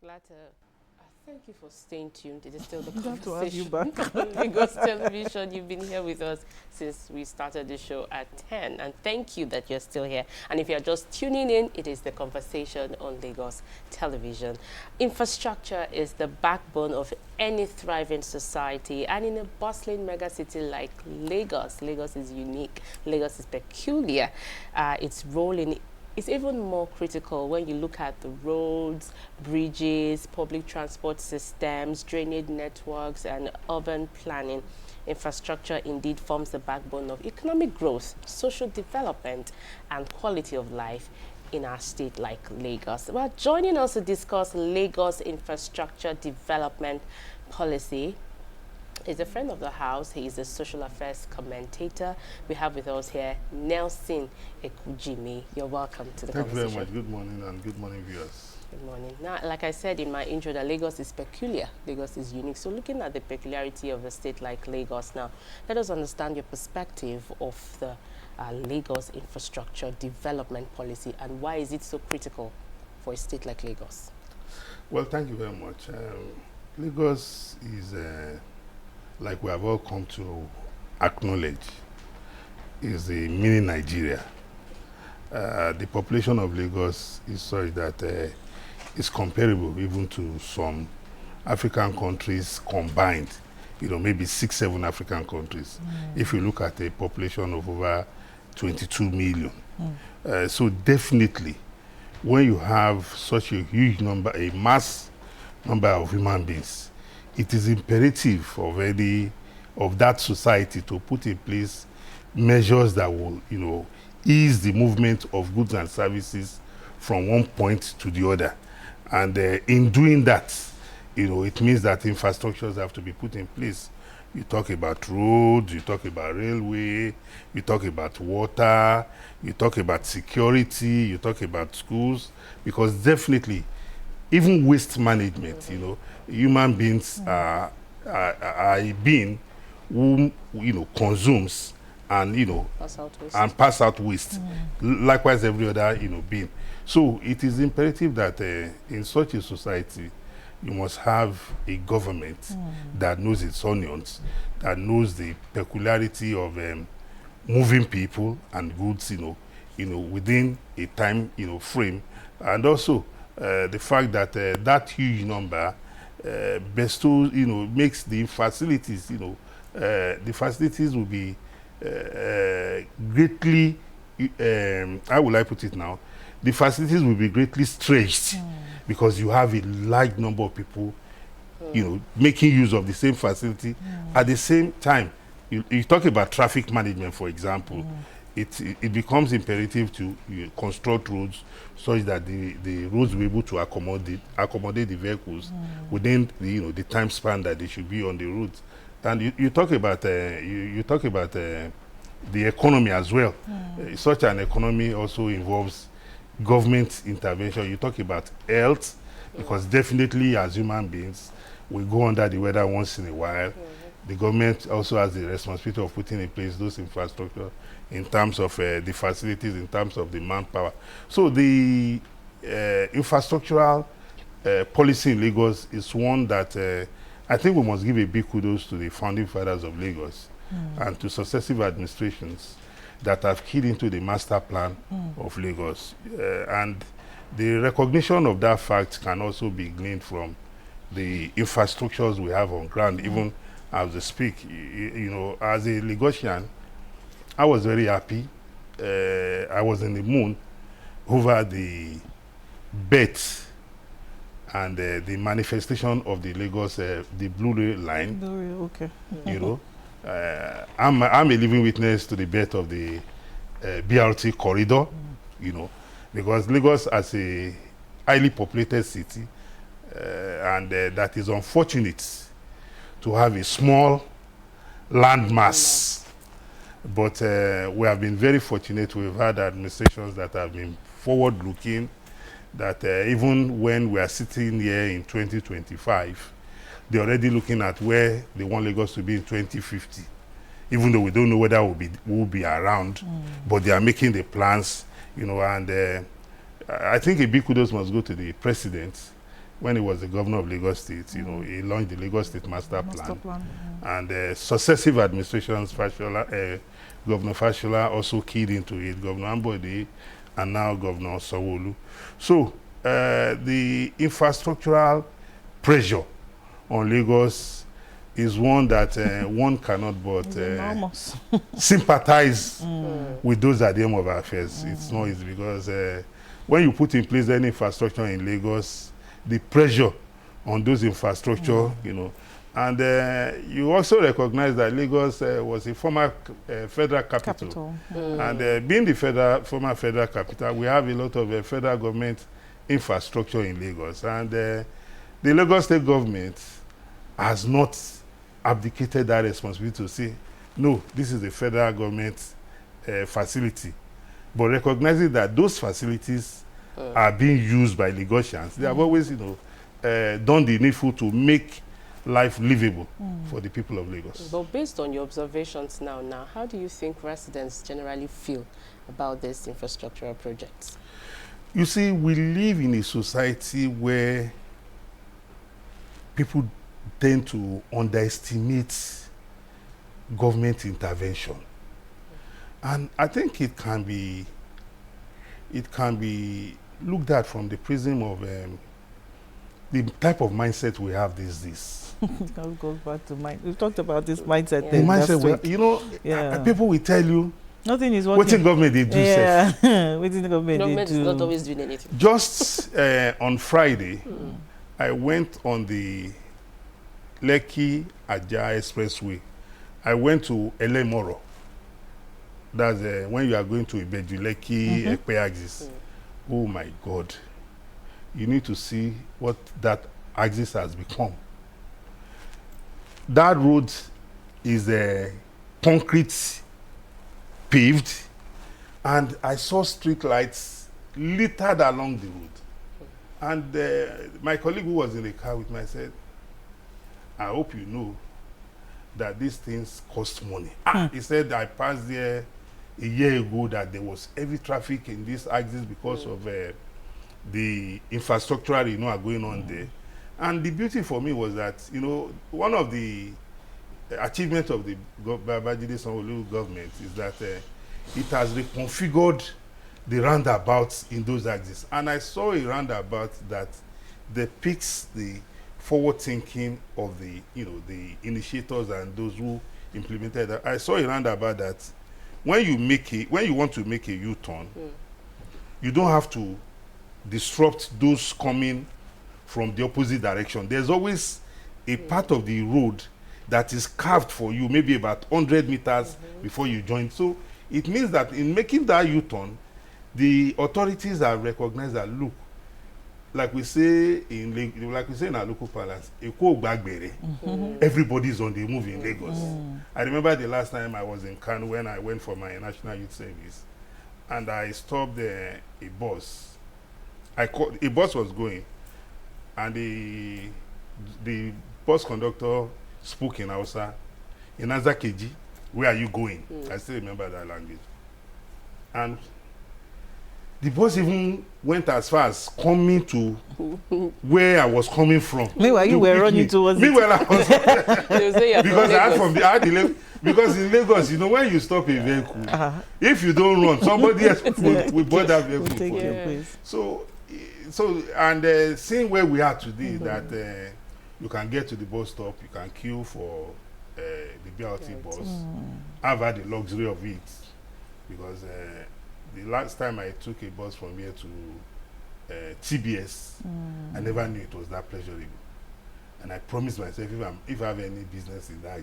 Glad to thank you for staying tuned. It is still the Glad to have you conversation back. on Lagos Television. You've been here with us since we started the show at 10. And thank you that you're still here. And if you're just tuning in, it is the conversation on Lagos Television. Infrastructure is the backbone of any thriving society. And in a bustling megacity like Lagos, Lagos is unique. Lagos is peculiar. Its role in it's even more critical when you look at the roads, bridges, public transport systems, drainage networks, and urban planning. Infrastructure indeed forms the backbone of economic growth, social development, and quality of life in our state like Lagos. Well, joining us to discuss Lagos infrastructure development policy is a friend of the house. He is a social affairs commentator. We have with us here Nelson Ekujimi. You're welcome to the conversation. Thank you very much. Good morning and good morning, viewers. Good morning. Now, like I said in my intro, that Lagos is peculiar. Lagos is unique. So looking at the peculiarity of a state like Lagos now, let us understand your perspective of the Lagos infrastructure development policy and why is it so critical for a state like Lagos? Well, thank you very much. Lagos is like we have all come to acknowledge, is a mini Nigeria. The population of Lagos is such that it's comparable even to some African countries combined, maybe 6-7 African countries. If you look at a population of over 22 million. So definitely, when you have such a huge number, a mass number of human beings, it is imperative of that society to put in place measures that will, ease the movement of goods and services from one point to the other. And in doing that, it means that infrastructures have to be put in place. You talk about roads, you talk about railway, you talk about water, you talk about security, you talk about schools, because definitely, even waste management, human beings are a being who consumes and pass out waste. Likewise, every other being. So it is imperative that in such a society, you must have a government that knows its onions, that knows the peculiarity of moving people and goods, within a time frame, and also the fact that that huge number bestows, makes the facilities, the facilities will be greatly, how will I put it now? The facilities will be greatly stretched because you have a large number of people, making use of the same facility. At the same time, you talk about traffic management, for example. It becomes imperative to construct roads such that the roads will be able to accommodate the vehicles within the time span that they should be on the roads. And you talk about the economy as well. Such an economy also involves government intervention. You talk about health, because definitely as human beings, we go under the weather once in a while. The government also has the responsibility of putting in place those infrastructure in terms of the facilities, in terms of the manpower. So the infrastructural policy in Lagos is one that I think we must give a big kudos to the founding fathers of Lagos and to successive administrations that have keyed into the master plan of Lagos. And the recognition of that fact can also be gleaned from the infrastructures we have on ground, even as we speak. As a Lagosian, I was very happy. I was in the moon over the birth and the manifestation of the Lagos, the Blue Rail line. Okay. I'm a living witness to the birth of the BRT corridor, because Lagos as a highly populated city, and that is unfortunate to have a small landmass. But we have been very fortunate. We've had administrations that have been forward-looking, that even when we are sitting here in 2025, they're already looking at where they want Lagos to be in 2050, even though we don't know whether we'll be around, but they are making the plans, and I think a big kudos must go to the president when he was the governor of Lagos State, you know, he launched the Lagos State Master Plan. And successive administrations, Governor Fashola also keyed into it, Governor Ambode, and now Governor Sanwo-Olu. So the infrastructural pressure on Lagos is one that one cannot but sympathize with those at the helm of our affairs. It's not easy because when you put in place any infrastructure in Lagos, the pressure on those infrastructure, you know, and you also recognize that Lagos was a former federal capital. And being the former federal capital, we have a lot of federal government infrastructure in Lagos. And the Lagos state government has not abdicated that responsibility to say, no, this is a federal government facility. But recognizing that those facilities are being used by Lagosians, they have always, you know, done the needful to make life livable for the people of Lagos. But based on your observations now, how do you think residents generally feel about these infrastructural projects? You see, we live in a society where people tend to underestimate government intervention. And I think it can be looked at from the prism of the type of mindset we have these days. That goes back to mind. We talked about this mindset. The mindset, you know, people will tell you nothing is working. What in government they do? Yeah, what in the government they do? Government is not always doing anything. Just on Friday, I went on the Lekki Ajah Expressway. I went to Elemoro. That's when you are going to Ibeju, Lekki, Ekpe axis. Oh my God. You need to see what that axis has become. That road is concrete paved, and I saw street lights littered along the road. And my colleague who was in the car with me, I said, I hope you know that these things cost money. He said, I passed there a year ago that there was heavy traffic in this axis because of the infrastructure, you know, are going on there. And the beauty for me was that, you know, one of the achievements of the Babajide Sanwo-Olu government is that it has reconfigured the roundabouts in those axes. And I saw a roundabout that depicts the forward thinking of the, you know, the initiators and those who implemented that. I saw a roundabout that when you want to make a U-turn, you don't have to disrupt those coming from the opposite direction. There's always a part of the road that is carved for you, maybe about 100 meters before you join. So it means that in making that U-turn, the authorities have recognized that, look, like we say in our local parlance, everybody is on the move in Lagos. I remember the last time I was in Kano when I went for my National Youth Service, and I stopped a bus. A bus was going, and the bus conductor spoke in Hausa, in Azakeji, where are you going? I still remember that language. And the bus even went as far as coming to where I was coming from. Meanwhile, you were running towards it. Meanwhile, I was because I had because in Lagos, you know, when you stop a vehicle, if you don't run, somebody else will board that vehicle for you. So, and seeing where we are today, that you can get to the bus stop, you can queue for the BRT bus. I've had the luxury of it because the last time I took a bus from here to TBS, I never knew it was that pleasurable. And I promised myself, if I have any business in that,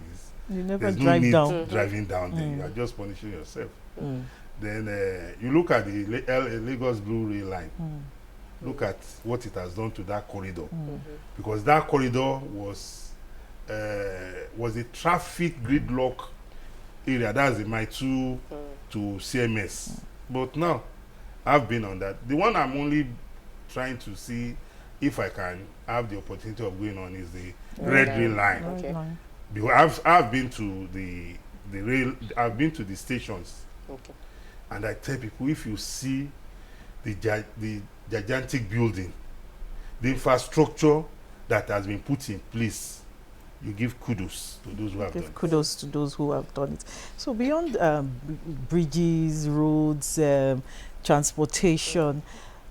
there's no need driving down there. You are just punishing yourself. Then you look at the Lagos Blue Rail Line. Look at what it has done to that corridor. Because that corridor was a traffic gridlock area. That's the Mile 2 to CMS. But now, I've been on that. The one I'm only trying to see if I can have the opportunity of going on is the Red Rail Line. Okay. Because I've been to the rail, I've been to the stations. Okay. And I tell people, if you see the gigantic building the infrastructure that has been put in place, you give kudos to those who have done it. Kudos to those who have done it. So beyond bridges, roads, transportation,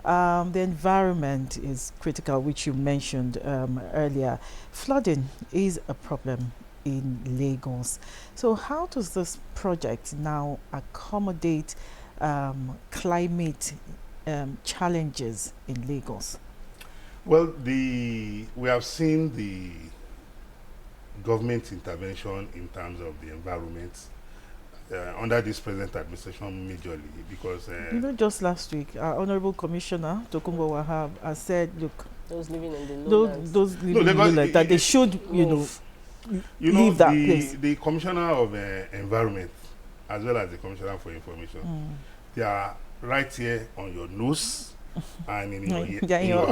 the environment is critical, which you mentioned earlier. Flooding is a problem in Lagos. So how does this project now accommodate climate challenges in Lagos? Well, we have seen the government intervention in terms of the environment under this present administration majorly, because just last week, our Honorable Commissioner Tokumbo Wahab has said, look, those living in the lowlands, those living in the lowlands, that they should, leave that place. The Commissioner of Environment, as well as the Commissioner for Information, they are right here on your nose and in your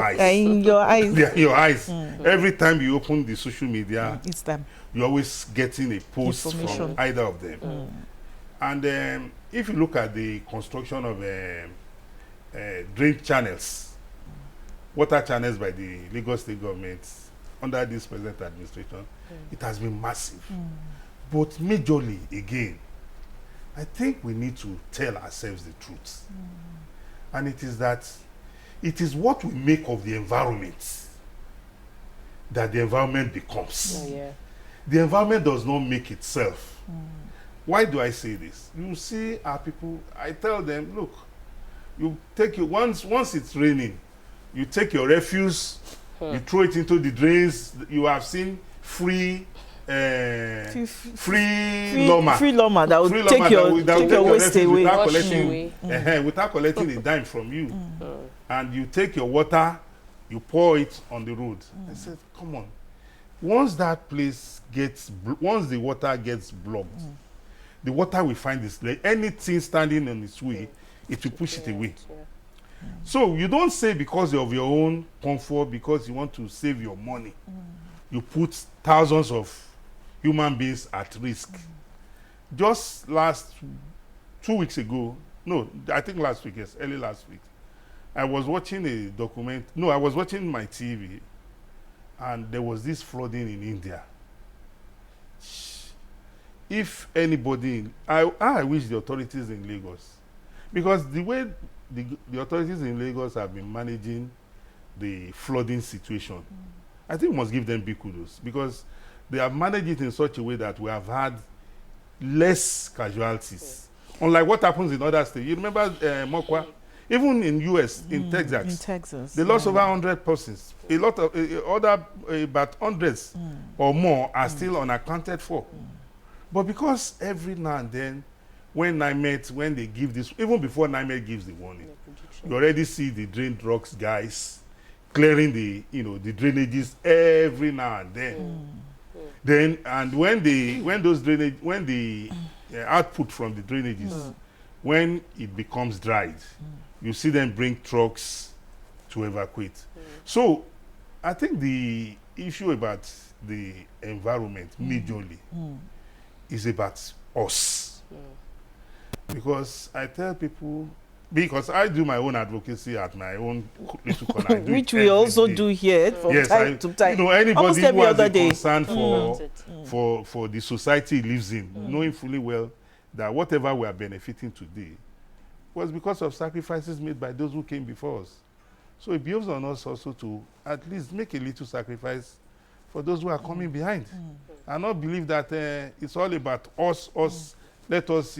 eyes. In your eyes. They are in your eyes. Every time you open the social media, it's them. You're always getting a post from either of them. And if you look at the construction of drain channels, water channels by the Lagos State government under this present administration, it has been massive. But majorly, again, I think we need to tell ourselves the truth. And it is that it is what we make of the environment that the environment becomes. The environment does not make itself. Why do I say this? You see our people, I tell them, look, you take your, once it's raining, you take your refuse, you throw it into the drains. You have seen free loma. Free loma that will take your waste away. Without collecting a dime from you. And you take your water, you pour it on the road. I said, come on. Once that place gets, once the water gets blocked, the water will find its way. Anything standing on its way, it will push it away. So you don't say because of your own comfort, because you want to save your money, you put thousands of human beings at risk. Just 2 weeks ago, no, I think last week, yes, early last week, I was watching a document, no, I was watching my TV, and there was this flooding in India. If anybody, I wish the authorities in Lagos, because the way the authorities in Lagos have been managing the flooding situation, I think we must give them big kudos, because they have managed it in such a way that we have had less casualties. Unlike what happens in other states. You remember Mokwa? Even in US, in Texas, they lost over 100 persons. A lot of about hundreds or more are still unaccounted for. But because every now and then, when they give this, even before NIMET gives the warning, you already see the drain drugs guys clearing the drainages every now and then. Then, and when the output from the drainages, when it becomes dried, you see them bring trucks to evacuate. So I think the issue about the environment majorly is about us. Because I tell people, because I do my own advocacy at my own little corner. Which we also do here from time to time. Anybody who has a concern for the society he lives in, knowing fully well that whatever we are benefiting today was because of sacrifices made by those who came before us. So it behoves on us also to at least make a little sacrifice for those who are coming behind. And not believe that it's all about us. Let us,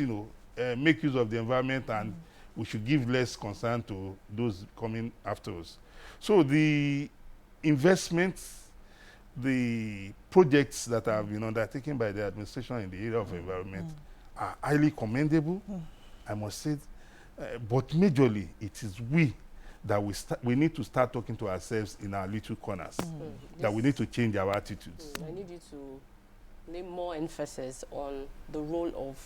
make use of the environment, and we should give less concern to those coming after us. So the investments, the projects that have been undertaken by the administration in the area of environment are highly commendable, I must say. But majorly, it is we that we need to start talking to ourselves in our little corners, that we need to change our attitudes. I need you to lay more emphasis on the role of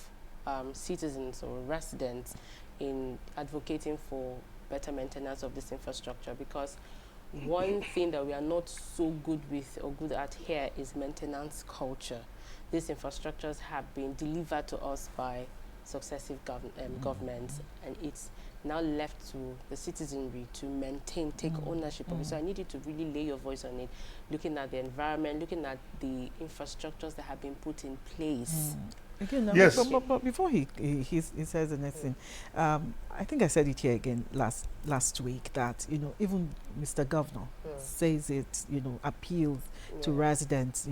citizens or residents in advocating for better maintenance of this infrastructure, because one thing that we are not so good with or good at here is maintenance culture. These infrastructures have been delivered to us by successive governments, and it's now left to the citizenry to maintain, take ownership of it. So I need you to really lay your voice on it, looking at the environment, looking at the infrastructures that have been put in place. Again, Yes. but before he says anything, I think I said it here again last week that even Mr. Governor says it, appeals to residents,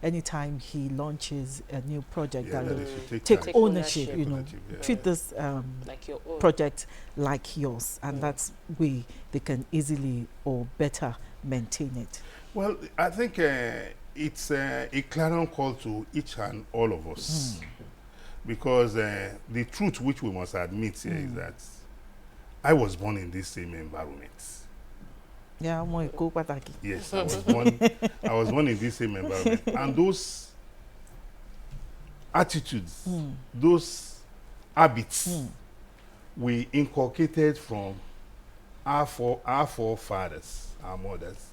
anytime he launches a new project that that will they should take time. ownership, Take ownership, treat this Like your own. project like yours, and that's way they can easily or better maintain it. Well, I think it's a clarion call to each and all of us, because the truth which we must admit here is that I was born in this same environment. Yeah, more go pataki. Yes, I was born in this same environment, and those attitudes, those habits, we inculcated from our forefathers, our mothers.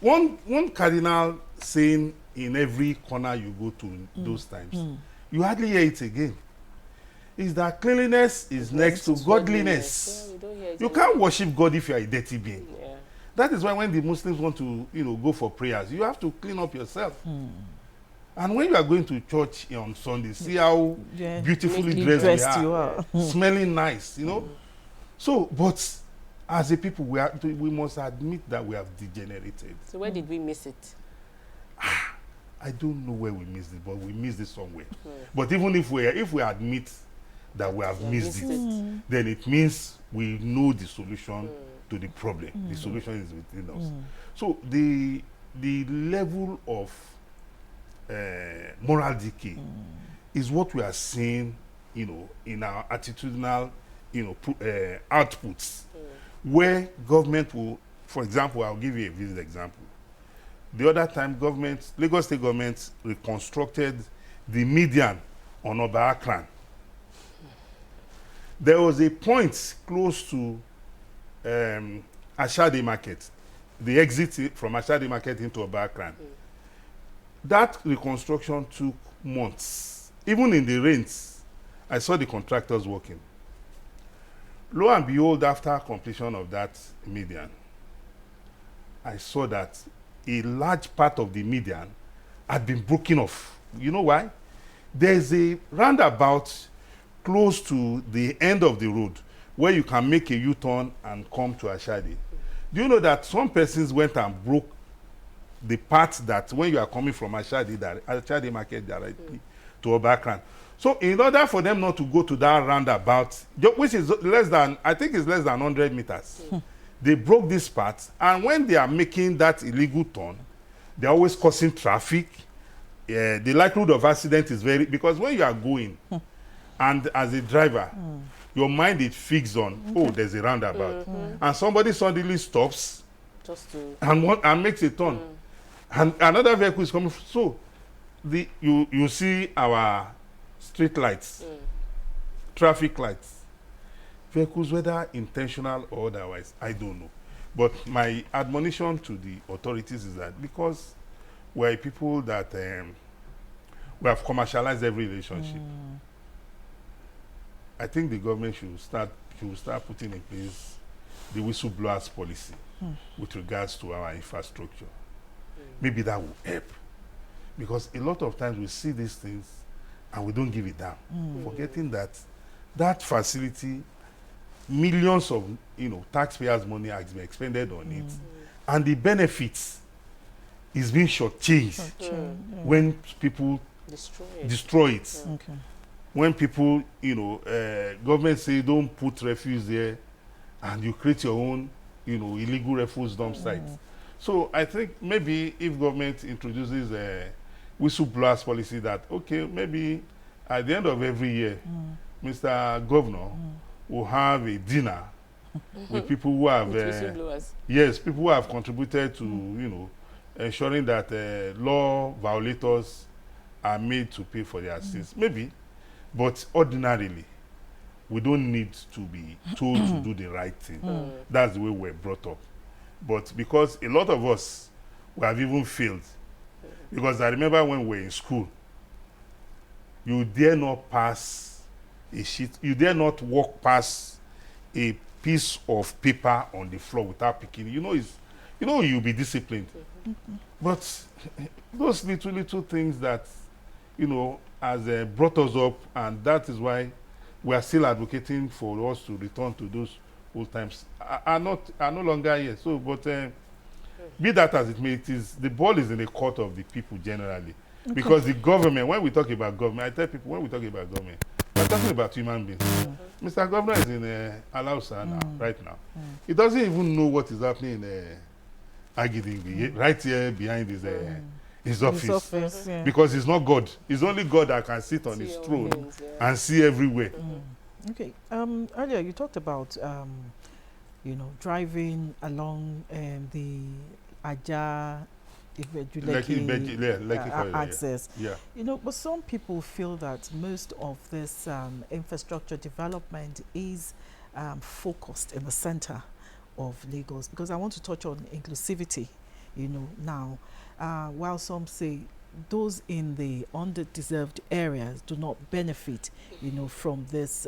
One cardinal saying in every corner you go to in those times, you hardly hear it again, is that cleanliness is next to godliness. Yeah, we don't hear it You can't worship God if you are a dirty being. Yeah. That is why when the Muslims want to, go for prayers, you have to clean up yourself. And when you are going to church on Sunday, see how beautifully Neatly dressed we you are, smelling nice, So, but as a people, we must admit that we have degenerated. So where did we miss it? I don't know where we missed it, but we missed it somewhere. But even if we admit that we have missed it, then it means we know the solution to the problem. The solution is within us. So the level of moral decay is what we are seeing, in our attitudinal, outputs, where government will, for example, I'll give you a vivid example. The other time, Lagos State government reconstructed the median on Oba Akran. There was a point close to Ashade Market, the exit from Ashade Market into Oba Akran. That reconstruction took months. Even in the rains, I saw the contractors working. Lo and behold, after completion of that median, I saw that a large part of the median had been broken off. You know why? There's a roundabout close to the end of the road where you can make a U-turn and come to Ashade. Do you know that some persons went and broke the part that when you are coming from Ashade Market directly to Oba Akran? So in order for them not to go to that roundabout, which is less than 100 meters, they broke this part, and when they are making that illegal turn, they're always causing traffic. The likelihood of accident is because when you are going, and as a driver, your mind is fixed on, there's a roundabout, and somebody suddenly stops Just to and makes a turn, and another vehicle is coming. So you see our street lights, traffic lights, vehicles, whether intentional or otherwise, I don't know. But my admonition to the authorities is that because we're people that we have commercialized every relationship, I think the government should start putting in place the whistleblowers policy with regards to our infrastructure. Maybe that will help, because a lot of times we see these things and we don't give it down, forgetting that facility, millions of taxpayers' money has been expended on it, and the benefits is being shortchanged when people destroy it. Okay. When people, government say don't put refuse there, and you create your own, illegal refuse dump sites. So I think maybe if government introduces a whistleblowers policy that, okay, maybe at the end of every year, Mr. Governor will have a dinner with people who have, people who have contributed to, ensuring that law violators are made to pay for their sins. Maybe, but ordinarily, we don't need to be told to do the right thing. That's the way we're brought up. But because a lot of us, we have even failed. Because I remember when we were in school, you dare not pass a sheet. You dare not walk past a piece of paper on the floor without picking it. You'll be disciplined. But those little things that, has brought us up, and that is why we are still advocating for us to return to those old times, are no longer here. So, but be that as it may, the ball is in the court of the people generally. Okay. Because the government, when we talk about government, I tell people, when we talk about government, we're talking about human beings. Mr. Governor is in Alausa now, right now. He doesn't even know what is happening in Agidingbi, right here behind his office. Yeah. Because he's not God. It's only God that can sit on his throne and see everywhere. Okay. Earlier you talked about driving along the Aja Lekki access. Yeah. But some people feel that most of this infrastructure development is focused in the center of Lagos, because I want to touch on inclusivity. Now, while some say those in the underdeserved areas do not benefit, from this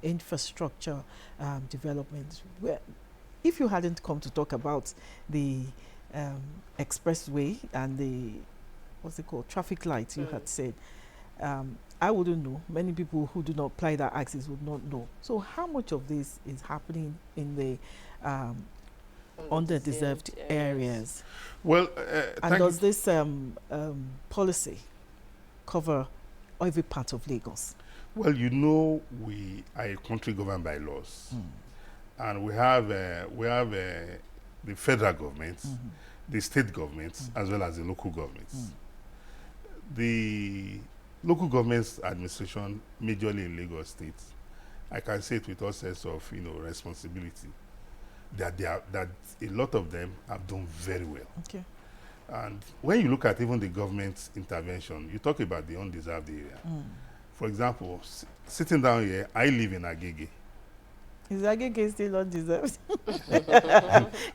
infrastructure development. If you hadn't come to talk about the expressway and the traffic lights, you had said, I wouldn't know. Many people who do not apply that access would not know. So how much of this is happening in the underdeserved areas? Well, and does this policy cover every part of Lagos? Well, we are a country governed by laws, and we have the federal government, the state governments, as well as the local governments. The local government's administration, majorly in Lagos State, I can say it with all sense of responsibility, that a lot of them have done very well. Okay. And when you look at even the government's intervention, you talk about the undeserved area. For example, sitting down here, I live in Agege. Is Agege still undeserved?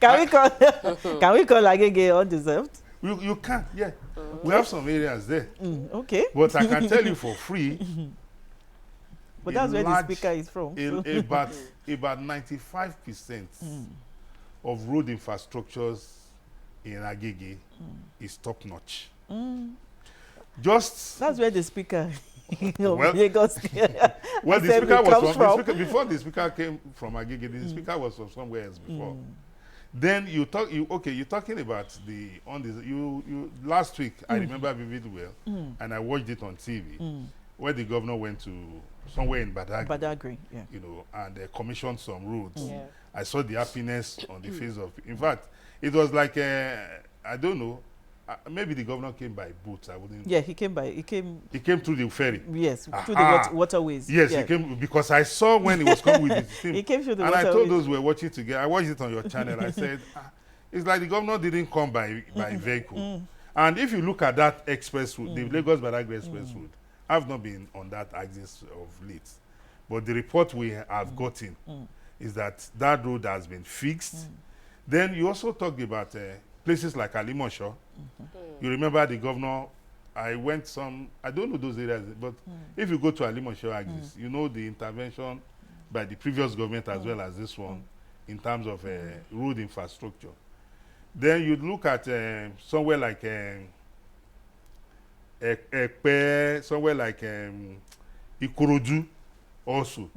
Can we call Agege undeserved? You can, yeah. We have some areas there. Okay. But I can tell you for free. But that's where the speaker is from. About 95% of road infrastructures in Agege is top notch. That's where the speaker Lagos. Well, the speaker was from before the speaker came from Agege. The speaker was from somewhere else before. Then you're talking about you last week. I remember vividly well, and I watched it on TV, where the governor went to somewhere in Badagry, yeah. And commissioned some roads. I saw the happiness on the face of. In fact, it was like I don't know. Maybe the governor came by boat. I wouldn't. Yeah, he came through the ferry. Yes, through the waterways. Yes, he came because I saw when he was coming with his team. He came through the waterways. And I told those who were watching together. I watched it on your channel. I said, it's like the governor didn't come by vehicle. And if you look at that express route, the Lagos-Badagry express route, I've not been on that axis of late. But the report we have gotten is that road has been fixed. Then you also talked about places like Alimosho. You remember the governor, I don't know those areas, but if you go to Alimosho axis, the intervention by the previous government as well as this one in terms of road infrastructure. Then you look at somewhere like somewhere like Ikorodu also.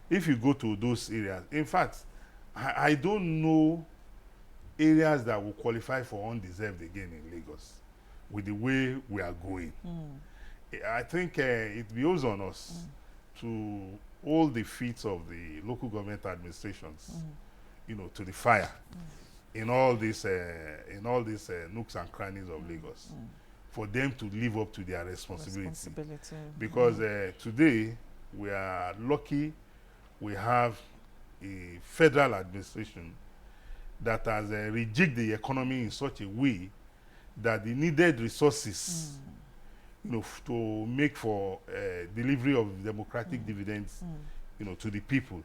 If you go to those areas, in fact, I don't know areas that will qualify for undeserved again in Lagos with the way we are going. I think it behoves on us to hold the feet of the local government administrations, to the fire in all these nooks and crannies of Lagos, for them to live up to their responsibility. Because today we are lucky we have a federal administration that has rejigged the economy in such a way that the needed resources, to make for delivery of democratic dividends, to the people,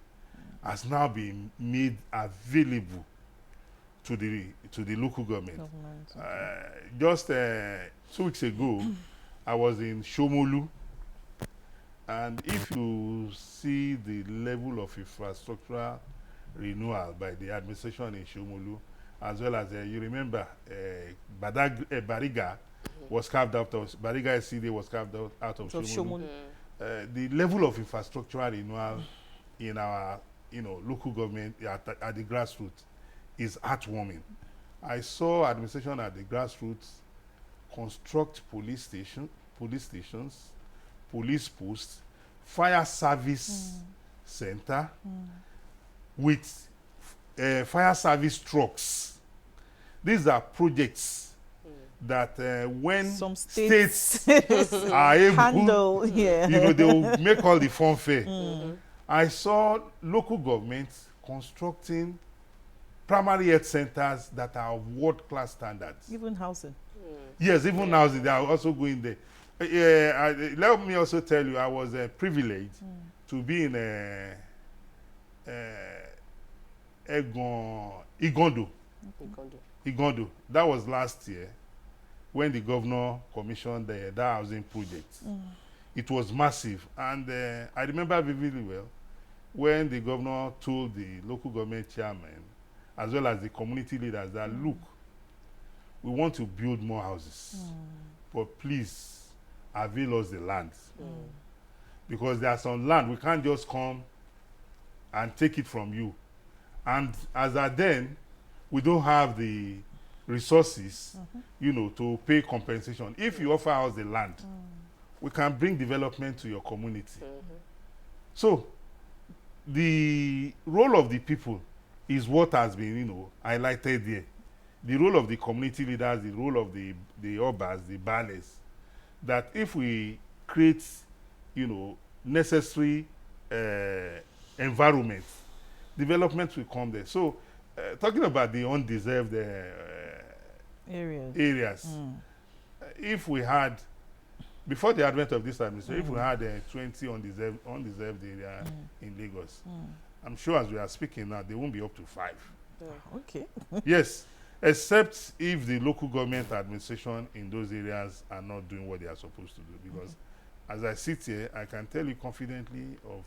has now been made available to the local government. Just 2 weeks ago, I was in Shomolu, And if you see the level of infrastructural renewal by the administration in Shomolu, as well as you remember, Bariga was carved out of Bariga SCD was carved out of So Shomolu. Shomolu. The level of infrastructural renewal in our local government at the grassroots is heartwarming. I saw administration at the grassroots construct police stations, police posts, fire service center with fire service trucks. These are projects that when Some states are able, handle, yeah. they will make all the funfair. I saw local governments constructing primary health centers that are of world-class standards. Even housing. Yes, even now they are also going there. Let me also tell you, I was privileged to be in Igondo. Igondo. That was last year when the governor commissioned that housing project. It was massive, and I remember vividly well when the governor told the local government chairman as well as the community leaders that look, we want to build more houses, but please avail us the land. Because there's some land we can't just come and take it from you. And as at then, we don't have the resources, to pay compensation. If you offer us the land, we can bring development to your community. So the role of the people is what has been, highlighted there. The role of the community leaders, the role of the obas, the bales, that if we create, necessary environment, development will come there. So, talking about the undeserved areas, if we had, before the advent of this administration, if we had 20 undeserved areas in Lagos, I'm sure as we are speaking now, they won't be up to 5. Okay. Yes, except if the local government administration in those areas are not doing what they are supposed to do. Because as I sit here, I can tell you confidently of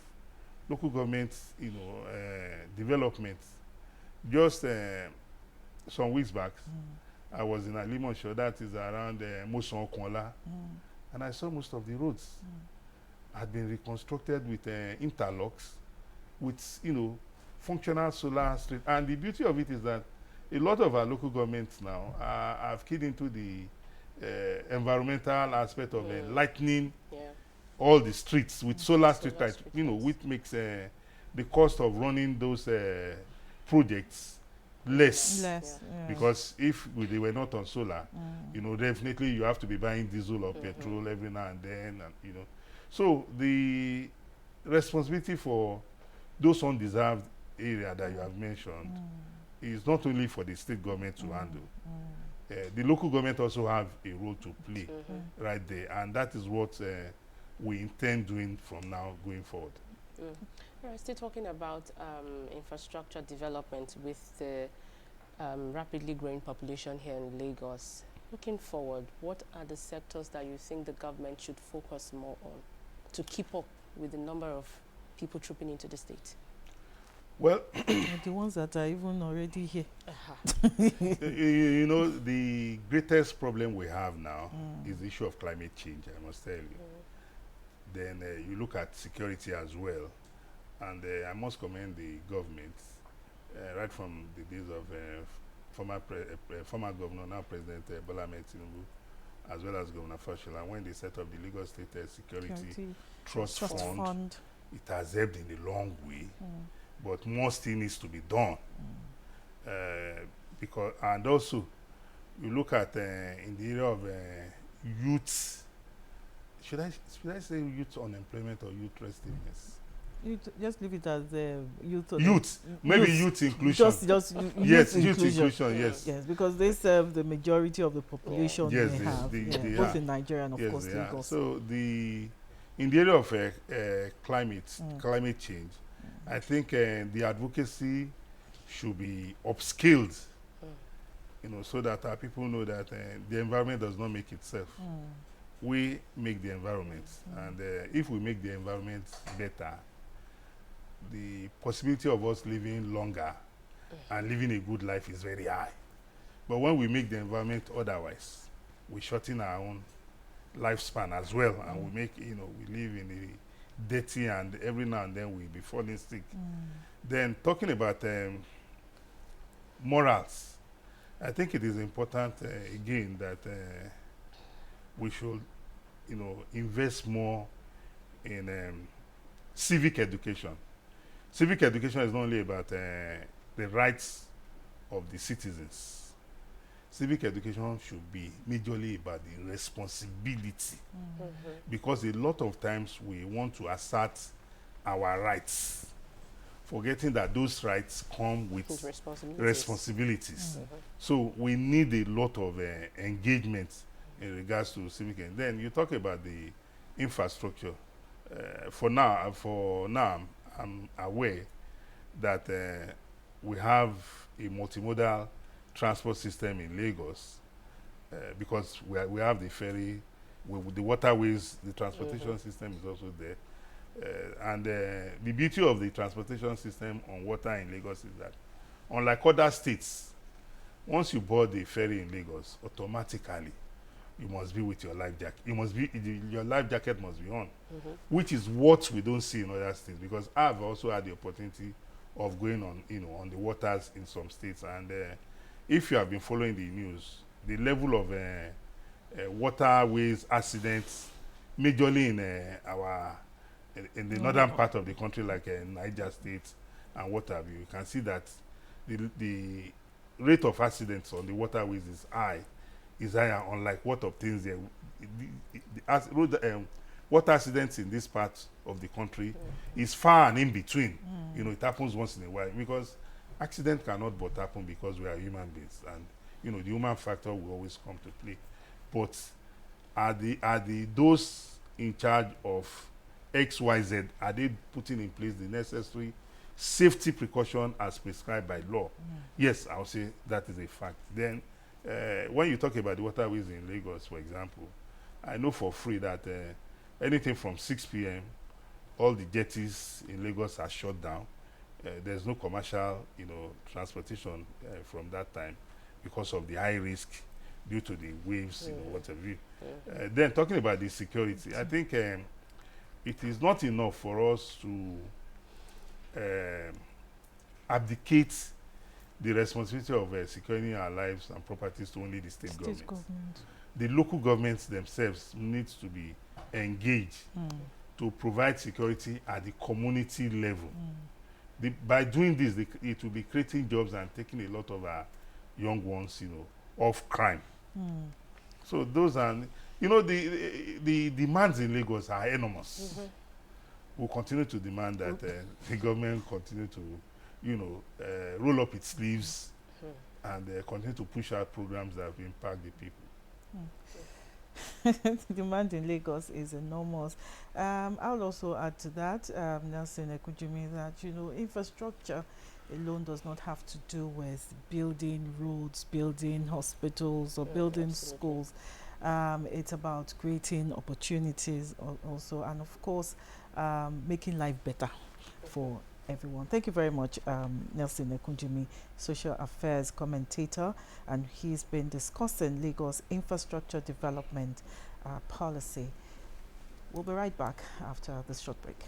local government, development. Just some weeks back, I was in Alimosho, that is around Moson Okunla, and I saw most of the roads had been reconstructed with interlocks, with functional solar street. And the beauty of it is that a lot of our local governments now have keyed into the environmental aspect of lightening all the streets with solar street lights, which makes the cost of running those projects less. Because if they were not on solar, definitely you have to be buying diesel or petrol every now and then, and So the responsibility for those undeserved area that you have mentioned is not only for the state government to handle. The local government also have a role to play right there, and that is what we intend doing from now going forward. We're still talking about infrastructure development with the rapidly growing population here in Lagos. Looking forward, what are the sectors that you think the government should focus more on to keep up with the number of people trooping into the state? Well, the ones that are even already here. The greatest problem we have now is the issue of climate change, I must tell you. Then you look at security as well. And I must commend the government, right from the days of former governor, now President Bola Ahmed Tinubu, as well as Governor Fashola, when they set up the Lagos State Security Trust Fund. It has helped in the long way, but more still needs to be done. And also, you look at in the area of youth, should I say youth unemployment or youth restiveness? Just leave it as youth. Maybe youth inclusion. Just yes, youth inclusion. Yes. Yes, because they serve the majority of the population yes, they have, both in Nigeria and of course Lagos. So in the area of climate change, I think the advocacy should be upskilled, so that our people know that the environment does not make itself. we make the environment. And if we make the environment better, the possibility of us living longer and living a good life is very high. But when we make the environment otherwise, we shorten our own lifespan as well, and we make, we live in a dirty, and every now and then we be falling sick. Then talking about morals, I think it is important again that we should, invest more in civic education. Civic education is not only about the rights of the citizens. Civic education should be majorly about the responsibility, because a lot of times we want to assert our rights, forgetting that those rights come with responsibilities. So we need a lot of engagement in regards to civic. And then you talk about the infrastructure. For now, I'm aware that we have a multimodal transport system in Lagos, because we have the ferry, with the waterways, the transportation system is also there. And the beauty of the transportation system on water in Lagos is that, unlike other states, once you board the ferry in Lagos, automatically you must be with your life jacket. Your life jacket must be on, which is what we don't see in other states. Because I've also had the opportunity of going on, on the waters in some states, and if you have been following the news, the level of waterways accidents, majorly in the northern part of the country, like Niger State and what have you, you can see that the rate of accidents on the waterways is higher, unlike what obtains there. Water accidents in this part of the country is far and in between. It happens once in a while, because accident cannot but happen, because we are human beings, and the human factor will always come to play. But are those in charge of XYZ, are they putting in place the necessary safety precaution as prescribed by law? Yes, I'll say that is a fact. Then when you talk about the waterways in Lagos, for example, I know for free that anything from 6 p.m., all the jetties in Lagos are shut down. There's no commercial, transportation from that time, because of the high risk due to the waves, what have you. Then talking about the security, I think it is not enough for us to abdicate the responsibility of securing our lives and properties to only the state government. The local governments themselves need to be engaged to provide security at the community level. By doing this, it will be creating jobs and taking a lot of our young ones, off crime. So those are, the demands in Lagos are enormous. We'll continue to demand that the government continue to, roll up its sleeves and continue to push out programs that will impact the people. The demand in Lagos is enormous. I'll also add to that, Nelson Ekujimi, that infrastructure alone does not have to do with building roads, building hospitals, or building schools. It's about creating opportunities also, and of course, making life better for everyone. Thank you very much, Nelson Ekujimi, social affairs commentator, and he's been discussing Lagos infrastructure development policy. We'll be right back after this short break.